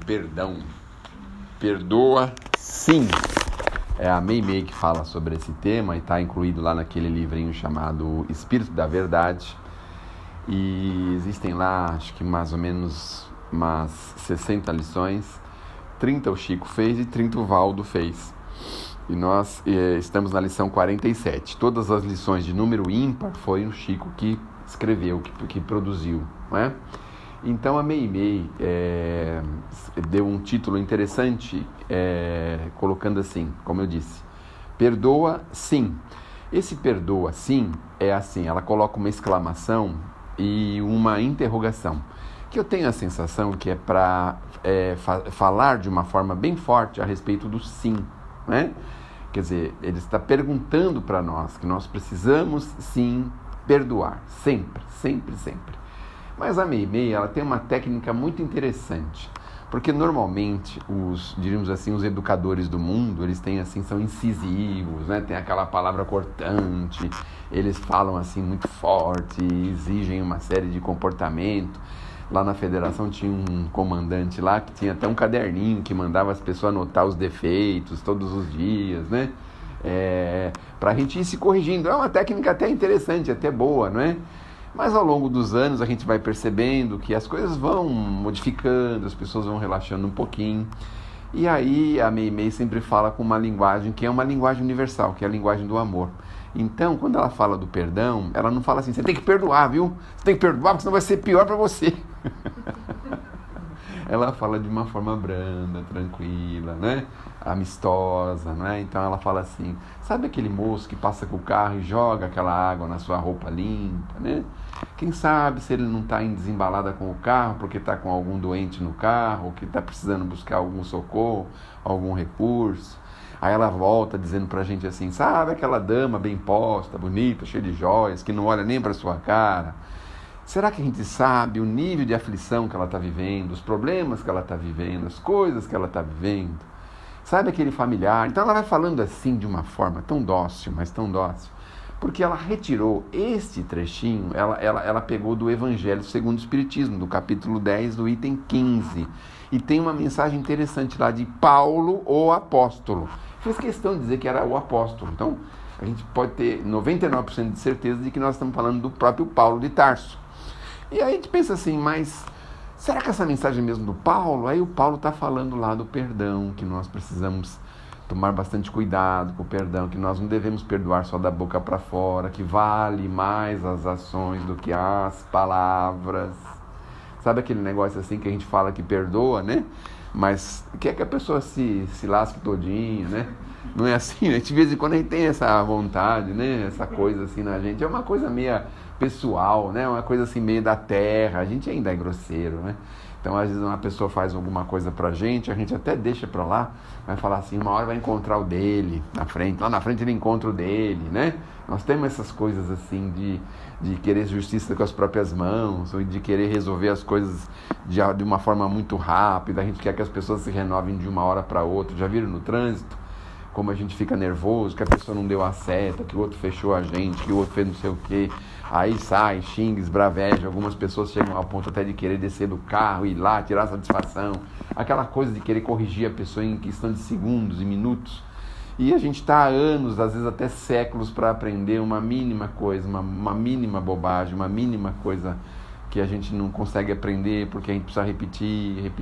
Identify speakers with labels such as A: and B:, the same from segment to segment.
A: perdão. Perdoa, sim. É a Meimei que fala sobre esse tema e está incluído lá naquele livrinho chamado Espírito da Verdade. E existem lá, acho que mais ou menos umas 60 lições. 30 o Chico fez e 30 o Valdo fez. E nós estamos na lição 47. Todas as lições de número ímpar foi o Chico que escreveu, que produziu, não é? Então a Meimei deu um título interessante, colocando assim, como eu disse, perdoa sim. Esse perdoa sim é assim, ela coloca uma exclamação e uma interrogação, que eu tenho a sensação que é para falar de uma forma bem forte a respeito do sim, né? Quer dizer, ele está perguntando para nós que nós precisamos sim perdoar, sempre, sempre, sempre. Mas a Meimei, ela tem uma técnica muito interessante, porque normalmente diríamos assim, os educadores do mundo, eles têm assim, são incisivos, né? Tem aquela palavra cortante, eles falam assim muito forte, exigem uma série de comportamento. Lá na federação tinha um comandante lá que tinha até um caderninho que mandava as pessoas anotar os defeitos todos os dias, né? Para a gente ir se corrigindo. É uma técnica até interessante, até boa, não é? Mas ao longo dos anos a gente vai percebendo que as coisas vão modificando, as pessoas vão relaxando um pouquinho. E aí a Meimei sempre fala com uma linguagem que é uma linguagem universal, que é a linguagem do amor. Então, quando ela fala do perdão, ela não fala assim, você tem que perdoar, viu? Você tem que perdoar, porque senão vai ser pior para você. Ela fala de uma forma branda, tranquila, né? Amistosa, né? Então ela fala assim, sabe aquele moço que passa com o carro e joga aquela água na sua roupa limpa, né? Quem sabe se ele não está em desembalada com o carro porque está com algum doente no carro, ou que está precisando buscar algum socorro, algum recurso. Aí ela volta dizendo pra gente assim, sabe aquela dama bem posta, bonita, cheia de joias, que não olha nem pra sua cara? Será que a gente sabe o nível de aflição que ela está vivendo, os problemas que ela está vivendo, as coisas que ela está vivendo? Sabe aquele familiar? Então ela vai falando assim de uma forma tão dócil, mas tão dócil, porque ela retirou este trechinho, ela pegou do Evangelho segundo o Espiritismo, do capítulo 10, do item 15. E tem uma mensagem interessante lá de Paulo, o apóstolo. Fez questão de dizer que era o apóstolo. Então, a gente pode ter 99% de certeza de que nós estamos falando do próprio Paulo de Tarso. E aí a gente pensa assim, mas será que essa mensagem é mesmo do Paulo? Aí o Paulo está falando lá do perdão, que nós precisamos tomar bastante cuidado com o perdão, que nós não devemos perdoar só da boca para fora, que vale mais as ações do que as palavras. Sabe aquele negócio assim que a gente fala que perdoa, né? Mas quer que a pessoa se lasque todinho, né? Não é assim, né? De vez em quando a gente tem essa vontade, né? Essa coisa assim na gente. É uma coisa meio pessoal, né? Uma coisa assim meio da terra. A gente ainda é grosseiro, né? Então, às vezes, uma pessoa faz alguma coisa pra gente, a gente até deixa pra lá, vai falar assim, uma hora vai encontrar o dele na frente, lá na frente ele encontra o dele, né? Nós temos essas coisas assim de querer justiça com as próprias mãos, ou de querer resolver as coisas de uma forma muito rápida, a gente quer que as pessoas se renovem de uma hora para outra. Já viram no trânsito? Como a gente fica nervoso, que a pessoa não deu a seta, que o outro fechou a gente, que o outro fez não sei o quê. Aí sai, xinga, esbraveja. Algumas pessoas chegam ao ponto até de querer descer do carro, ir lá, tirar satisfação. Aquela coisa de querer corrigir a pessoa em questão de segundos e minutos. E a gente está há anos, às vezes até séculos, para aprender uma mínima coisa, uma mínima bobagem, uma mínima coisa que a gente não consegue aprender porque a gente precisa repetir.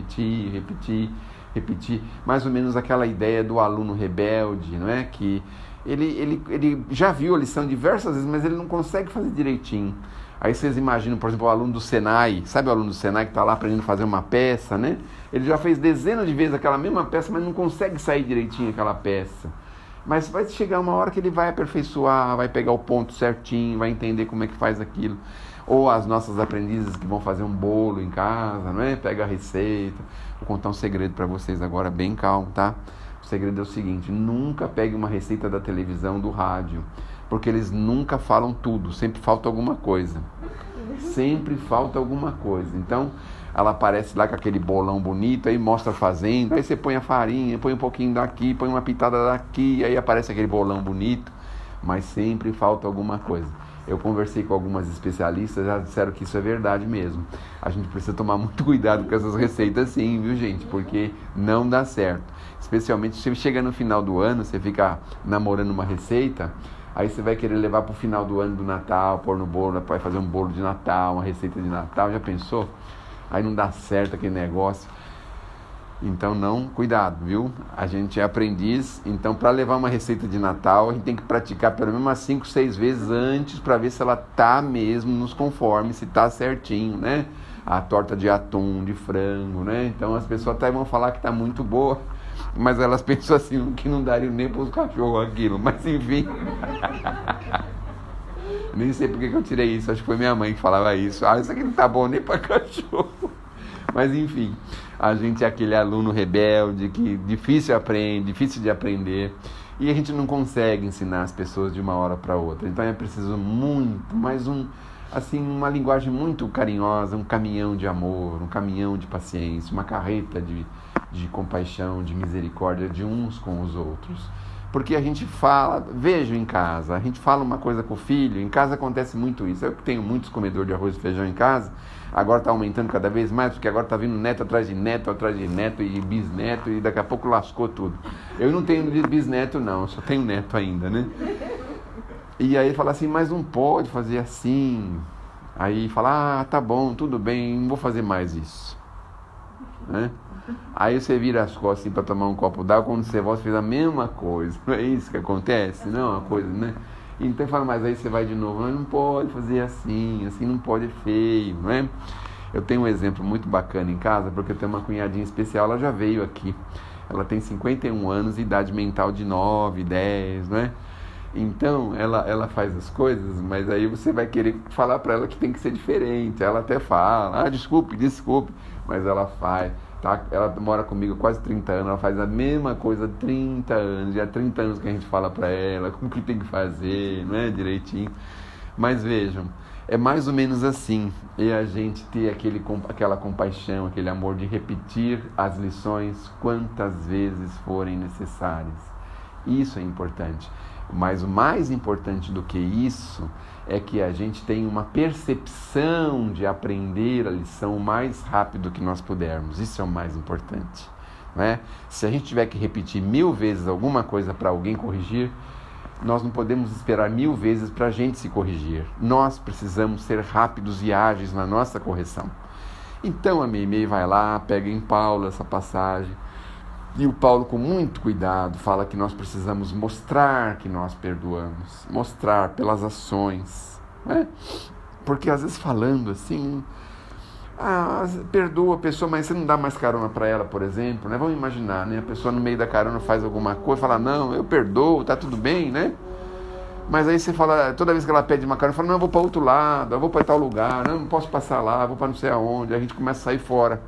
A: Mais ou menos aquela ideia do aluno rebelde, não é? Que ele já viu a lição diversas vezes, mas ele não consegue fazer direitinho. Aí vocês imaginam, por exemplo, o aluno do Senai, sabe o aluno do Senai que está lá aprendendo a fazer uma peça, né? Ele já fez dezenas de vezes aquela mesma peça, mas não consegue sair direitinho aquela peça. Mas vai chegar uma hora que ele vai aperfeiçoar, vai pegar o ponto certinho, vai entender como é que faz aquilo. Ou as nossas aprendizes que vão fazer um bolo em casa, não é? Pega a receita. Vou contar um segredo para vocês agora, bem calmo, tá? O segredo é o seguinte, nunca pegue uma receita da televisão, do rádio, porque eles nunca falam tudo, sempre falta alguma coisa. Sempre falta alguma coisa. Então, ela aparece lá com aquele bolão bonito, aí mostra fazendo, aí você põe a farinha, põe um pouquinho daqui, põe uma pitada daqui, aí aparece aquele bolão bonito, mas sempre falta alguma coisa. Eu conversei com algumas especialistas, já disseram que isso é verdade mesmo. A gente precisa tomar muito cuidado com essas receitas sim, viu gente? Porque não dá certo. Especialmente se você chega no final do ano, você fica namorando uma receita, aí você vai querer levar para o final do ano do Natal, pôr no bolo, vai fazer um bolo de Natal, uma receita de Natal, já pensou? Aí não dá certo aquele negócio. Então não, cuidado, viu? A gente é aprendiz, então para levar uma receita de Natal, a gente tem que praticar pelo menos umas 5, 6 vezes antes para ver se ela tá mesmo nos conformes, se tá certinho, né? A torta de atum, de frango, né? Então as pessoas até vão falar que tá muito boa, mas elas pensam assim que não daria nem para os cachorros aquilo, mas enfim. Nem sei porque que eu tirei isso, acho que foi minha mãe que falava isso. Ah, isso aqui não tá bom nem para cachorro. Mas enfim, a gente é aquele aluno rebelde que difícil de aprender e a gente não consegue ensinar as pessoas de uma hora para outra. Então é preciso muito, mais uma linguagem muito carinhosa, um caminhão de amor, um caminhão de paciência, uma carreta de compaixão, de misericórdia de uns com os outros. Porque a gente fala, vejo em casa, a gente fala uma coisa com o filho, em casa acontece muito isso. Eu tenho muitos comedores de arroz e feijão em casa, agora está aumentando cada vez mais, porque agora está vindo neto atrás de neto e bisneto, e daqui a pouco lascou tudo. Eu não tenho bisneto não, eu só tenho neto ainda, né? E aí fala assim, mas não pode fazer assim. Aí fala, tá bom, tudo bem, não vou fazer mais isso. Né? Aí você vira as costas assim, para tomar um copo d'água, quando você volta, fez a mesma coisa. Não é isso que acontece? Não é uma coisa, né? Então fala, mas aí você vai de novo, mas não pode fazer assim não pode, é feio, não é? Eu tenho um exemplo muito bacana em casa, porque eu tenho uma cunhadinha especial, ela já veio aqui. Ela tem 51 anos e idade mental de 9, 10, não é? Então, ela faz as coisas, mas aí você vai querer falar para ela que tem que ser diferente. Ela até fala, desculpe, mas ela faz. Tá? Ela mora comigo há quase 30 anos, ela faz a mesma coisa há 30 anos. Já há 30 anos que a gente fala para ela como que tem que fazer, não é? Direitinho. Mas vejam, é mais ou menos assim. E a gente ter aquela compaixão, aquele amor de repetir as lições quantas vezes forem necessárias. Isso é importante. Mas o mais importante do que isso é que a gente tenha uma percepção de aprender a lição o mais rápido que nós pudermos. Isso é o mais importante. Não é? Se a gente tiver que repetir 1000 vezes alguma coisa para alguém corrigir, nós não podemos esperar 1000 vezes para a gente se corrigir. Nós precisamos ser rápidos e ágeis na nossa correção. Então a Meimei vai lá, pega em Paulo essa passagem, e o Paulo, com muito cuidado, fala que nós precisamos mostrar que nós perdoamos, mostrar pelas ações, né? Porque às vezes falando assim, perdoa a pessoa, mas você não dá mais carona para ela, por exemplo, né? Vamos imaginar, né? A pessoa no meio da carona faz alguma coisa, fala, não, eu perdoo, tá tudo bem, né? Mas aí você fala, toda vez que ela pede uma carona, fala, não, eu vou para outro lado, eu vou para tal lugar, não posso passar lá, eu vou para não sei aonde, aí a gente começa a sair fora.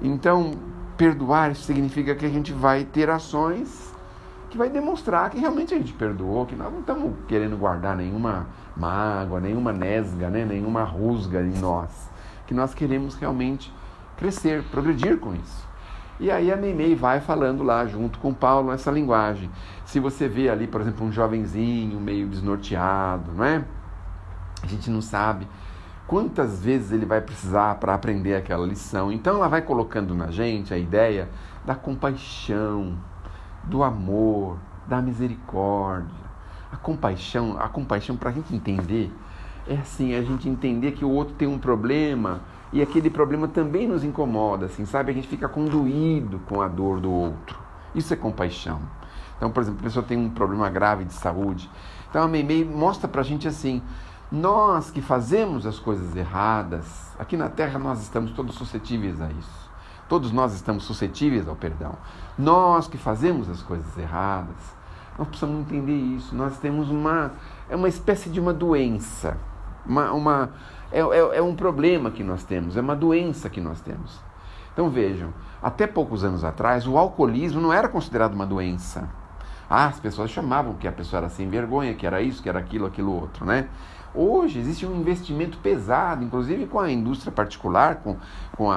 A: Então, perdoar significa que a gente vai ter ações que vai demonstrar que realmente a gente perdoou, que nós não estamos querendo guardar nenhuma mágoa, nenhuma nesga, né? Nenhuma rusga em nós, que nós queremos realmente crescer, progredir com isso. E aí a Meimei vai falando lá junto com Paulo essa linguagem. Se você vê ali, por exemplo, um jovenzinho meio desnorteado, não é? A gente não sabe quantas vezes ele vai precisar para aprender aquela lição. Então ela vai colocando na gente a ideia da compaixão, do amor, da misericórdia. A compaixão para a gente entender, é assim, a gente entender que o outro tem um problema e aquele problema também nos incomoda, assim, sabe? A gente fica condoído com a dor do outro. Isso é compaixão. Então, por exemplo, a pessoa tem um problema grave de saúde. Então a Meimei mostra para a gente assim, nós que fazemos as coisas erradas, aqui na Terra nós estamos todos suscetíveis a isso. Todos nós estamos suscetíveis ao perdão. Nós que fazemos as coisas erradas, nós precisamos entender isso. Nós temos uma espécie de uma doença. É um problema que nós temos, é uma doença que nós temos. Então vejam, até poucos anos atrás, o alcoolismo não era considerado uma doença. As pessoas chamavam que a pessoa era sem vergonha, que era isso, que era aquilo outro, né? Hoje existe um investimento pesado, inclusive com a indústria particular, com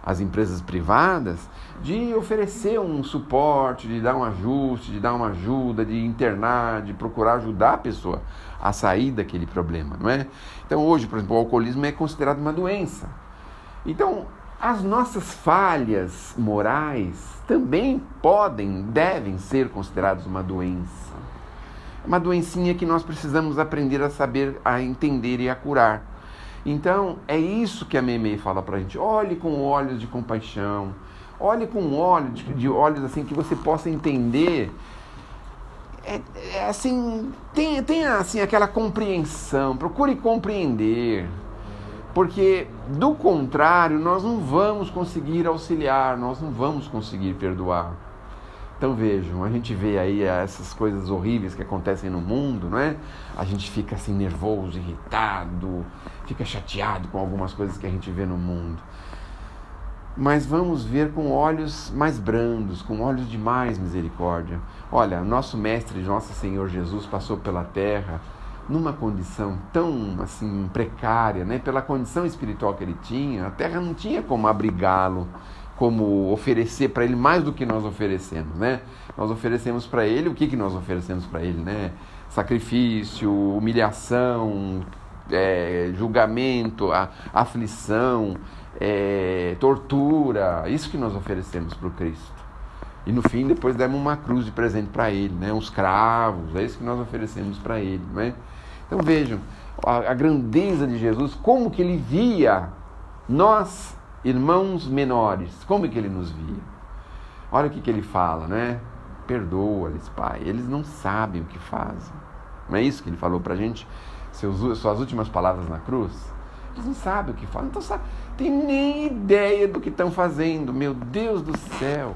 A: as empresas privadas, de oferecer um suporte, de dar um ajuste, de dar uma ajuda, de internar, de procurar ajudar a pessoa a sair daquele problema, não é? Então hoje, por exemplo, o alcoolismo é considerado uma doença. Então, as nossas falhas morais também devem ser consideradas uma doença. Uma doencinha que nós precisamos aprender a saber, a entender e a curar. Então, é isso que a Meimei fala pra gente. Olhe com olhos de compaixão. Olhe com olhos assim, que você possa entender. Assim, tenha assim, aquela compreensão. Procure compreender. Porque, do contrário, nós não vamos conseguir auxiliar, nós não vamos conseguir perdoar. Então vejam, a gente vê aí essas coisas horríveis que acontecem no mundo, não é? A gente fica assim nervoso, irritado, fica chateado com algumas coisas que a gente vê no mundo. Mas vamos ver com olhos mais brandos, com olhos de mais misericórdia. Olha, nosso Mestre, nosso Senhor Jesus passou pela terra numa condição tão assim precária, né? Pela condição espiritual que ele tinha, a terra não tinha como abrigá-lo, como oferecer para ele mais do que nós oferecemos, né? Nós oferecemos para ele, o que nós oferecemos para ele, né? Sacrifício, humilhação, julgamento, aflição, tortura, isso que nós oferecemos para o Cristo. E no fim, depois demos uma cruz de presente para ele, né? Uns cravos, é isso que nós oferecemos para ele, né? Então vejam, a grandeza de Jesus, como que ele via nós, irmãos menores, como que ele nos via? Olha o que ele fala, né? Perdoa-lhes, Pai, eles não sabem o que fazem. Não é isso que ele falou pra gente? Suas últimas palavras na cruz? Eles não sabem o que fazem, não tem nem ideia do que estão fazendo, meu Deus do céu.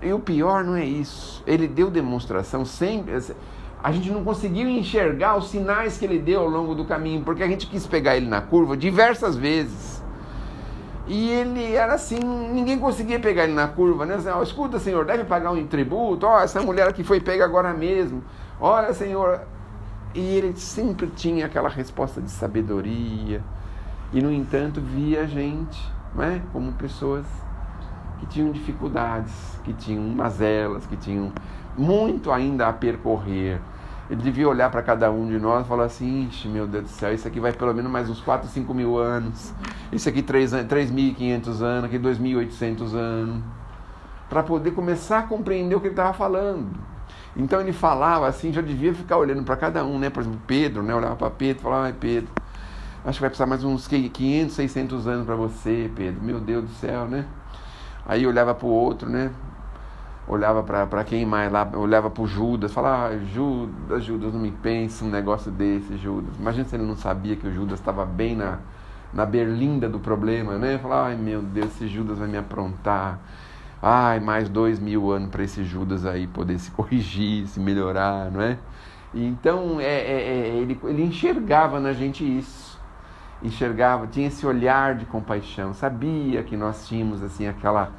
A: E o pior não é isso, ele deu demonstração sempre. A gente não conseguiu enxergar os sinais que ele deu ao longo do caminho, porque a gente quis pegar ele na curva diversas vezes. E ele era assim, ninguém conseguia pegar ele na curva, né? Assim, escuta, Senhor, deve pagar um tributo, essa mulher aqui foi pega agora mesmo, olha, Senhor. E ele sempre tinha aquela resposta de sabedoria, e no entanto via a gente, né? Como pessoas que tinham dificuldades, que tinham mazelas, que tinham muito ainda a percorrer. Ele devia olhar para cada um de nós e falar assim, ixi, meu Deus do céu, isso aqui vai pelo menos mais uns 4, 5 mil anos, isso aqui 3.500 anos, aqui 2.800 anos, para poder começar a compreender o que ele estava falando. Então ele falava assim, já devia ficar olhando para cada um, né? Por exemplo, Pedro, né? Olhava para Pedro e falava, ai Pedro, acho que vai precisar mais uns 500, 600 anos para você, Pedro, meu Deus do céu, né? Aí olhava para o outro, né? Olhava para quem mais lá, olhava para o Judas, falava, Judas, não me pensa um negócio desse, Judas. Imagina se ele não sabia que o Judas estava bem na berlinda do problema, né? Falava, ai meu Deus, esse Judas vai me aprontar. Ai, mais 2.000 anos para esse Judas aí poder se corrigir, se melhorar, não é? Então, ele enxergava na gente isso. Enxergava, tinha esse olhar de compaixão, sabia que nós tínhamos assim aquela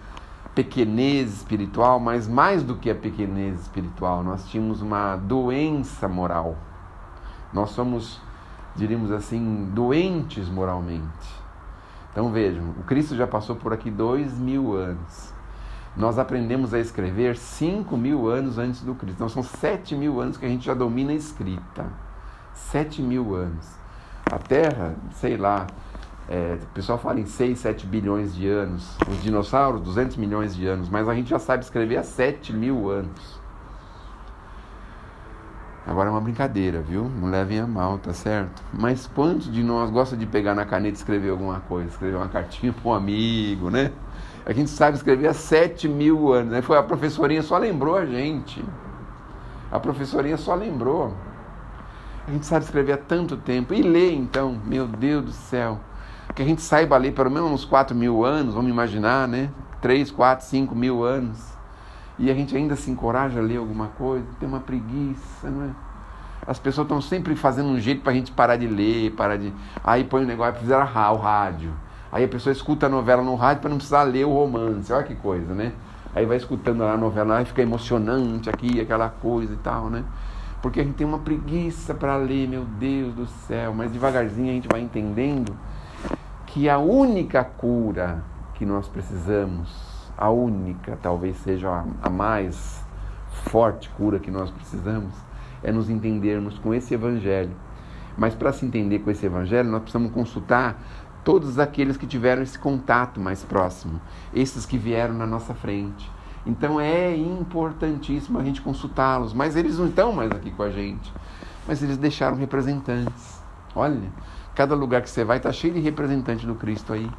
A: pequenez espiritual, mas mais do que a pequenez espiritual, nós tínhamos uma doença moral. Nós somos, diríamos assim, doentes moralmente. Então vejam, o Cristo já passou por aqui 2.000 anos. Nós aprendemos a escrever 5.000 anos antes do Cristo. Então são 7.000 anos que a gente já domina a escrita. 7.000 anos. A Terra, sei lá, o pessoal fala em 6, 7 bilhões de anos. Os dinossauros, 200 milhões de anos. Mas a gente já sabe escrever há 7.000 anos. Agora é uma brincadeira, viu? Não levem a mal, tá certo? Mas quantos de nós gostam de pegar na caneta e escrever alguma coisa? Escrever uma cartinha para um amigo, né? A gente sabe escrever há 7.000 anos. Né? A professorinha só lembrou a gente. A professorinha só lembrou. A gente sabe escrever há tanto tempo. E ler, então, meu Deus do céu. Que a gente saiba ler pelo menos uns 4.000 anos, vamos imaginar, né? 3, 4, 5.000 anos. E a gente ainda se encoraja a ler alguma coisa. Tem uma preguiça, não é? As pessoas estão sempre fazendo um jeito para a gente parar de ler, Aí põe o negócio, fizeram o rádio. Aí a pessoa escuta a novela no rádio para não precisar ler o romance. Olha que coisa, né? Aí vai escutando a novela e fica emocionante aqui, aquela coisa e tal, né? porque a gente tem uma preguiça para ler, meu Deus do céu, mas devagarzinho a gente vai entendendo que a única cura que nós precisamos, a única, talvez seja a mais forte cura que nós precisamos, é nos entendermos com esse Evangelho. Mas para se entender com esse Evangelho, nós precisamos consultar todos aqueles que tiveram esse contato mais próximo, esses que vieram na nossa frente. Então é importantíssimo a gente consultá-los, mas eles não estão mais aqui com a gente, mas eles deixaram representantes. Olha, cada lugar que você vai está cheio de representante do Cristo aí.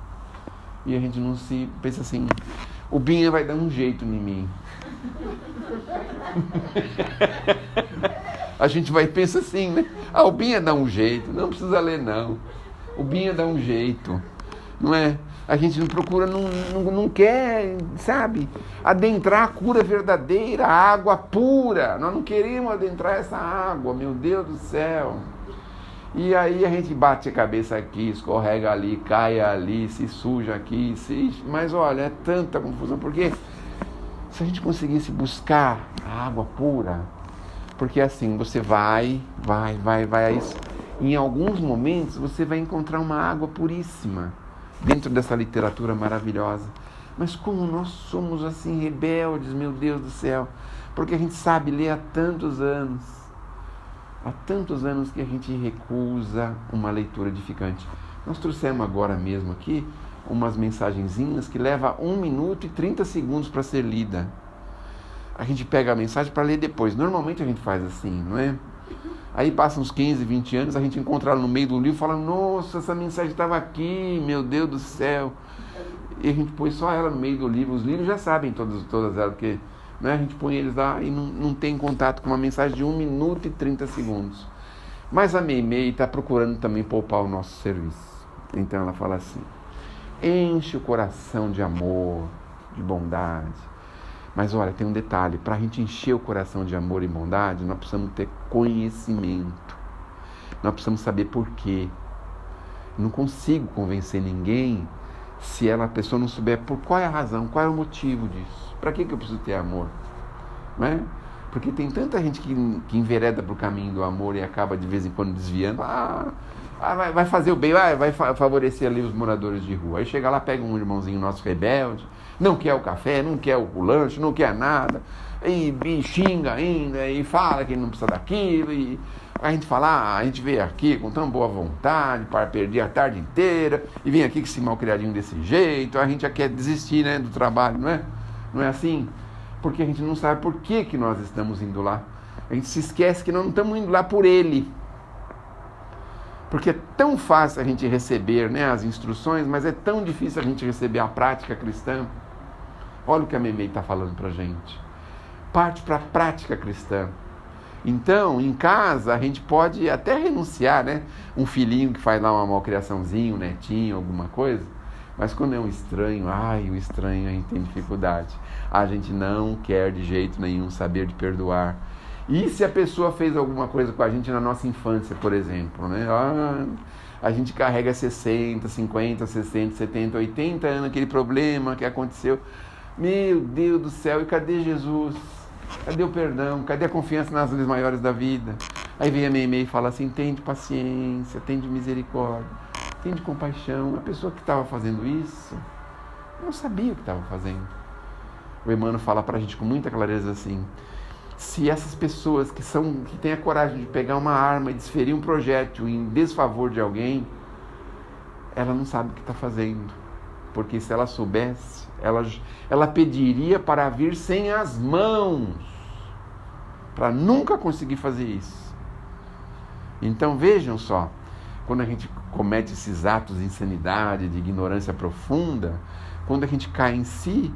A: E a gente não se pensa assim, o Binha vai dar um jeito em mim. A gente vai e pensa assim, né? O Binha dá um jeito, não precisa ler não. O Binha dá um jeito, não é? A gente não procura, não quer, sabe? Adentrar a cura verdadeira, a água pura. Nós não queremos adentrar essa água, meu Deus do céu. E aí a gente bate a cabeça aqui, escorrega ali, cai ali, se suja aqui, mas olha, é tanta confusão, porque se a gente conseguisse buscar a água pura, porque assim, você vai, em alguns momentos você vai encontrar uma água puríssima dentro dessa literatura maravilhosa. Mas como nós somos assim rebeldes, meu Deus do céu, porque a gente sabe ler há tantos anos que a gente recusa uma leitura edificante. Nós trouxemos agora mesmo aqui umas mensagenzinhas que levam 1 minuto e 30 segundos para ser lida. A gente pega a mensagem para ler depois. Normalmente a gente faz assim, não é? Aí passam uns 15, 20 anos, a gente encontra ela no meio do livro e fala, nossa, essa mensagem estava aqui, meu Deus do céu. E a gente põe só ela no meio do livro. Os livros já sabem todas elas, porque, né, a gente põe eles lá e não tem contato com uma mensagem de 1 minuto e 30 segundos. Mas a Meimei está procurando também poupar o nosso serviço. Então ela fala assim, enche o coração de amor, de bondade. Mas olha, tem um detalhe, para a gente encher o coração de amor e bondade, nós precisamos ter conhecimento. Nós precisamos saber por quê. Não consigo convencer ninguém se a pessoa não souber por qual é a razão, qual é o motivo disso. Para que eu preciso ter amor? Não é? Porque tem tanta gente que envereda para o caminho do amor e acaba de vez em quando desviando. Vai fazer o bem, vai favorecer ali os moradores de rua. Aí chega lá, pega um irmãozinho nosso rebelde, não quer o café, não quer o lanche, não quer nada, e xinga ainda, e fala que ele não precisa daquilo, e a gente fala, a gente veio aqui com tão boa vontade, para perder a tarde inteira, e vem aqui com esse malcriadinho desse jeito, a gente já quer desistir, né, do trabalho, não é? Não é assim? Porque a gente não sabe por que nós estamos indo lá. A gente se esquece que nós não estamos indo lá por ele. Porque é tão fácil a gente receber, né, as instruções, mas é tão difícil a gente receber a prática cristã. Olha o que a Meimei está falando para a gente. Parte para a prática cristã. Então, em casa, a gente pode até renunciar, né? Um filhinho que faz lá uma malcriaçãozinha, um netinho, alguma coisa. Mas quando é um estranho, o estranho a gente tem dificuldade. A gente não quer de jeito nenhum saber de perdoar. E se a pessoa fez alguma coisa com a gente na nossa infância, por exemplo, né? A gente carrega 60, 50, 60, 70, 80 anos aquele problema que aconteceu. Meu Deus do céu, e cadê Jesus? Cadê o perdão? Cadê a confiança nas leis maiores da vida? Aí vem a Meimei e fala assim, tende paciência, tende misericórdia, tende compaixão. A pessoa que estava fazendo isso não sabia o que estava fazendo. O Emmanuel fala para a gente com muita clareza assim, se essas pessoas que têm a coragem de pegar uma arma e desferir um projétil em desfavor de alguém, ela não sabe o que está fazendo. Porque se ela soubesse, ela pediria para vir sem as mãos, para nunca conseguir fazer isso. Então vejam só, quando a gente comete esses atos de insanidade, de ignorância profunda, quando a gente cai em si,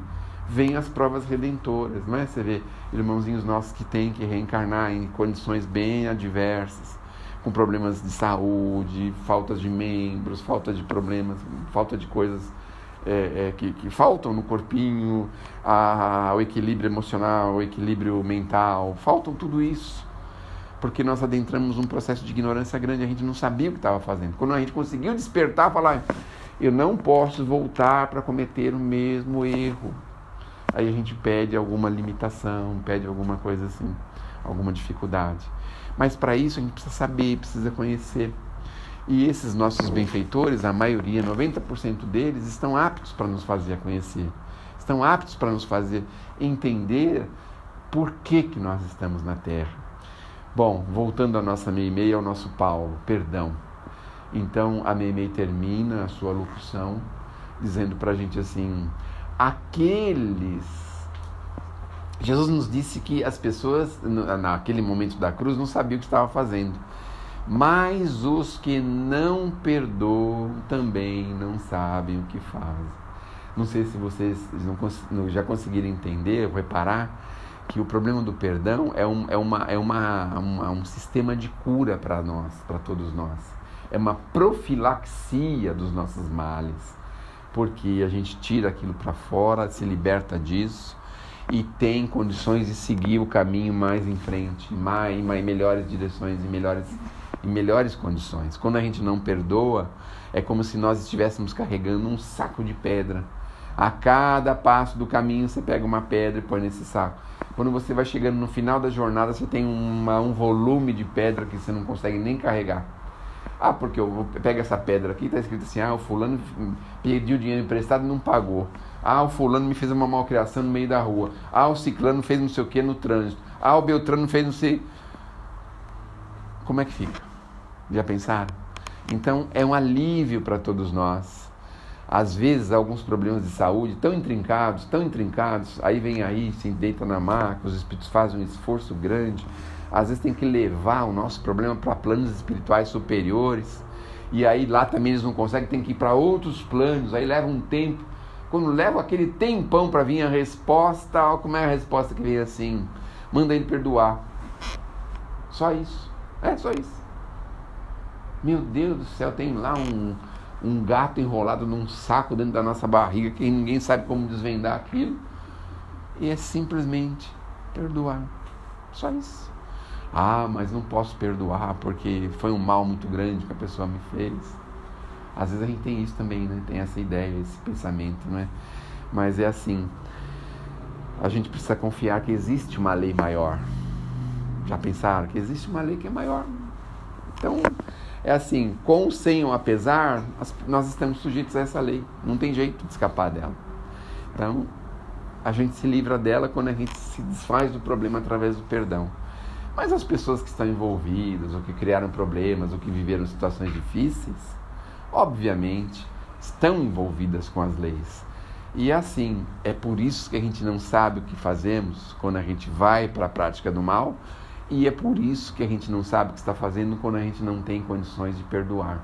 A: vem as provas redentoras, não é? Você vê irmãozinhos nossos que têm que reencarnar em condições bem adversas, com problemas de saúde, faltas de membros, falta de problemas, falta de coisas que faltam no corpinho, o equilíbrio emocional, o equilíbrio mental, faltam tudo isso, porque nós adentramos um processo de ignorância grande, a gente não sabia o que estava fazendo. Quando a gente conseguiu despertar, falar, eu não posso voltar para cometer o mesmo erro, aí a gente pede alguma limitação, pede alguma coisa assim. alguma dificuldade. Mas para isso a gente precisa saber, precisa conhecer. E esses nossos benfeitores, a maioria, 90% deles, estão aptos para nos fazer conhecer. Estão aptos para nos fazer entender por que nós estamos na Terra. Bom, voltando à nossa Meimei, ao nosso Paulo, perdão. Então a Meimei termina a sua locução dizendo para a gente assim, Jesus nos disse que as pessoas, naquele momento da cruz, não sabiam o que estava fazendo. Mas os que não perdoam também não sabem o que fazem. Não sei se vocês já conseguiram entender ou reparar que o problema do perdão é um sistema de cura para nós, para todos nós. É uma profilaxia dos nossos males, porque a gente tira aquilo para fora, se liberta disso e tem condições de seguir o caminho mais em frente, em melhores direções, em melhores condições. Quando a gente não perdoa, é como se nós estivéssemos carregando um saco de pedra. A cada passo do caminho você pega uma pedra e põe nesse saco. Quando você vai chegando no final da jornada, você tem um volume de pedra que você não consegue nem carregar. Porque eu pego essa pedra aqui, está escrito assim, o fulano pediu dinheiro emprestado e não pagou. O fulano me fez uma malcriação no meio da rua. O ciclano fez não sei o que no trânsito. O beltrano fez não sei... Como é que fica? Já pensaram? Então é um alívio para todos nós. Às vezes alguns problemas de saúde tão intrincados, aí se deita na maca, os espíritos fazem um esforço grande. Às vezes tem que levar o nosso problema para planos espirituais superiores, e aí lá também eles não conseguem, tem que ir para outros planos, aí leva um tempo. Quando leva aquele tempão para vir a resposta, como é a resposta que vem assim? Manda ele perdoar. Só isso. Só isso. Meu Deus do céu, tem lá um gato enrolado num saco dentro da nossa barriga, que ninguém sabe como desvendar aquilo. E é simplesmente perdoar. Só isso. Mas não posso perdoar porque foi um mal muito grande que a pessoa me fez. Às vezes a gente tem isso também, né? Tem essa ideia, esse pensamento, não é? Mas é assim, a gente precisa confiar que existe uma lei maior. Já pensaram que existe uma lei que é maior? Então, é assim, com ou sem ou apesar, nós estamos sujeitos a essa lei. Não tem jeito de escapar dela. Então, a gente se livra dela quando a gente se desfaz do problema através do perdão. Mas as pessoas que estão envolvidas, ou que criaram problemas, ou que viveram situações difíceis, obviamente, estão envolvidas com as leis. E assim, é por isso que a gente não sabe o que fazemos quando a gente vai para a prática do mal, e é por isso que a gente não sabe o que está fazendo quando a gente não tem condições de perdoar.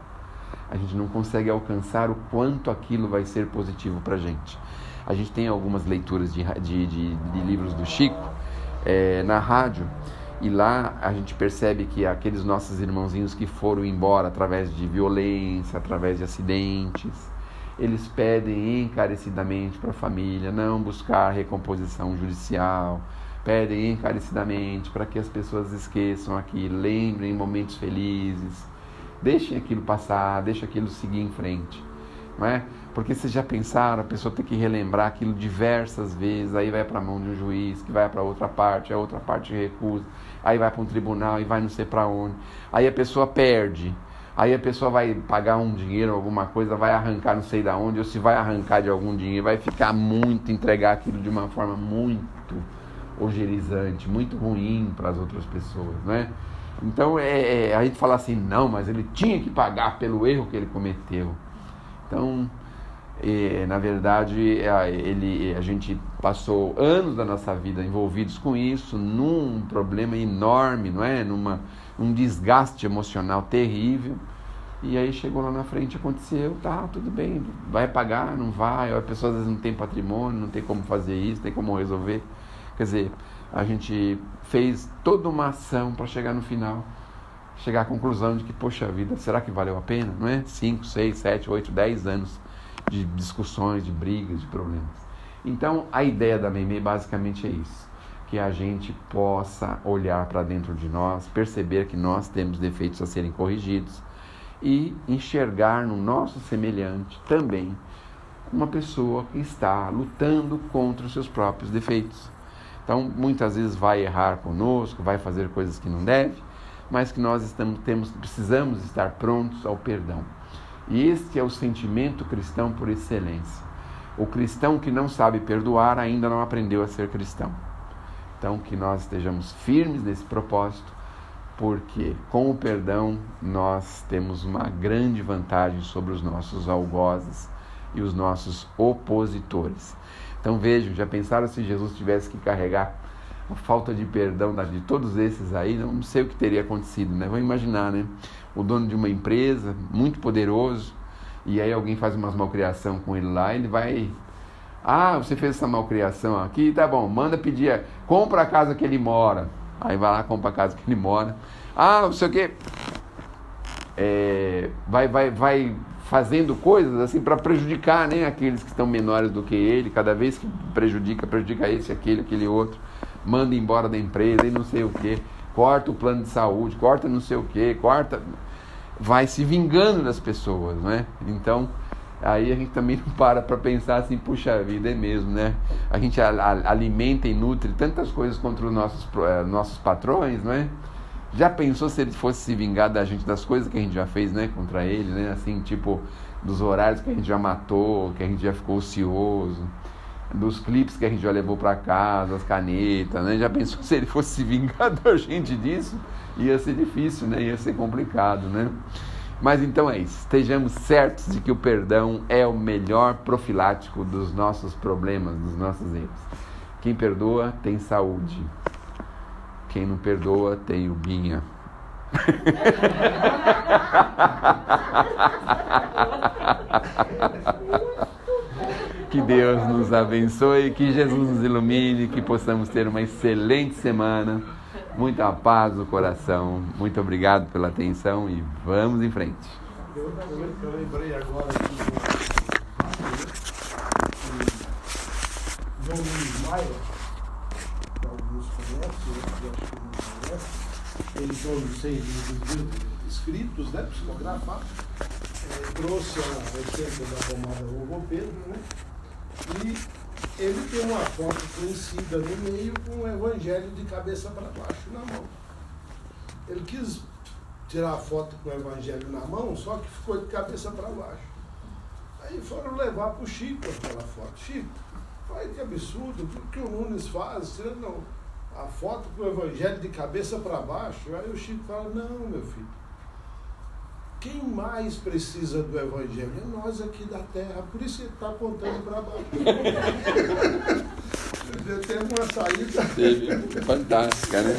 A: A gente não consegue alcançar o quanto aquilo vai ser positivo para a gente. A gente tem algumas leituras de livros do Chico na rádio, e lá a gente percebe que aqueles nossos irmãozinhos que foram embora através de violência, através de acidentes, eles pedem encarecidamente para a família não buscar recomposição judicial, pedem encarecidamente para que as pessoas esqueçam aquilo, lembrem momentos felizes, deixem aquilo passar, deixem aquilo seguir em frente, não é? Porque vocês já pensaram, a pessoa tem que relembrar aquilo diversas vezes, aí vai para a mão de um juiz, que vai para outra parte, a outra parte recusa, aí vai para um tribunal e vai não sei para onde, aí a pessoa perde, aí a pessoa vai pagar um dinheiro, alguma coisa, vai arrancar não sei de onde, ou se vai arrancar de algum dinheiro, vai ficar muito, entregar aquilo de uma forma muito ogerizante, muito ruim para as outras pessoas, né? Então a gente fala assim, não, mas ele tinha que pagar pelo erro que ele cometeu. Então, na verdade, a gente passou anos da nossa vida envolvidos com isso, num problema enorme, não é? Um desgaste emocional terrível, e aí chegou lá na frente, aconteceu, tudo bem, vai pagar, não vai, a pessoa às vezes não tem patrimônio, não tem como fazer isso, não tem como resolver. Quer dizer, a gente fez toda uma ação para chegar no final, chegar à conclusão de que, poxa vida, será que valeu a pena? Não é? 5, 6, 7, 8, 10 anos de discussões, de brigas, de problemas. Então, a ideia da Meimei basicamente é isso, que a gente possa olhar para dentro de nós, perceber que nós temos defeitos a serem corrigidos e enxergar no nosso semelhante também uma pessoa que está lutando contra os seus próprios defeitos. Então, muitas vezes vai errar conosco, vai fazer coisas que não deve, mas que nós precisamos estar prontos ao perdão. E este é o sentimento cristão por excelência. O cristão que não sabe perdoar ainda não aprendeu a ser cristão. Então, que nós estejamos firmes nesse propósito, porque com o perdão nós temos uma grande vantagem sobre os nossos algozes e os nossos opositores. Então vejam, já pensaram se Jesus tivesse que carregar a falta de perdão de todos esses aí? Não sei o que teria acontecido, né? Vamos imaginar, né? O dono de uma empresa, muito poderoso, e aí alguém faz uma malcriação com ele lá, ele vai... Ah, você fez essa malcriação aqui, tá bom, manda pedir, compra a casa que ele mora. Aí vai lá, compra a casa que ele mora. Ah, não sei o quê. Vai fazendo coisas assim para prejudicar, né, aqueles que estão menores do que ele. Cada vez que prejudica esse, aquele outro. Manda embora da empresa e não sei o quê. Corta o plano de saúde, corta não sei o quê, corta... Vai se vingando das pessoas, né? Então... Aí a gente também não para pensar assim, puxa vida, é mesmo, né? A gente alimenta e nutre tantas coisas contra os nossos patrões, não é? Já pensou se ele fosse se vingar da gente, das coisas que a gente já fez, né? Contra ele, né? Assim, tipo, dos horários que a gente já matou, que a gente já ficou ocioso, dos clipes que a gente já levou para casa, as canetas, né? Já pensou se ele fosse se vingar da gente disso? Ia ser difícil, né? Ia ser complicado, né? Mas então é isso, estejamos certos de que o perdão é o melhor profilático dos nossos problemas, dos nossos erros. Quem perdoa tem saúde, quem não perdoa tem o guinha. Que Deus nos abençoe, que Jesus nos ilumine, que possamos ter uma excelente semana. Muita paz no coração. Muito obrigado pela atenção e vamos em frente.
B: Eu lembrei agora que João Luiz Maia, que alguns conhecem, eu acho que não conhecem, ele tem uns 6 livros escritos, né, psicografados, trouxe a receita da pomada Ovo Pedro, né, e ele tem uma foto conhecida no meio com o evangelho de cabeça para baixo na mão. Ele quis tirar a foto com o evangelho na mão, só que ficou de cabeça para baixo. Aí foram levar para o Chico aquela foto. Chico, olha que absurdo, o que o Nunes faz, tirando a foto com o evangelho de cabeça para baixo. Aí o Chico fala, não, meu filho, quem mais precisa do evangelho? É nós aqui da terra, por isso ele está apontando para baixo. Teve uma saída.
A: Fantástica, né?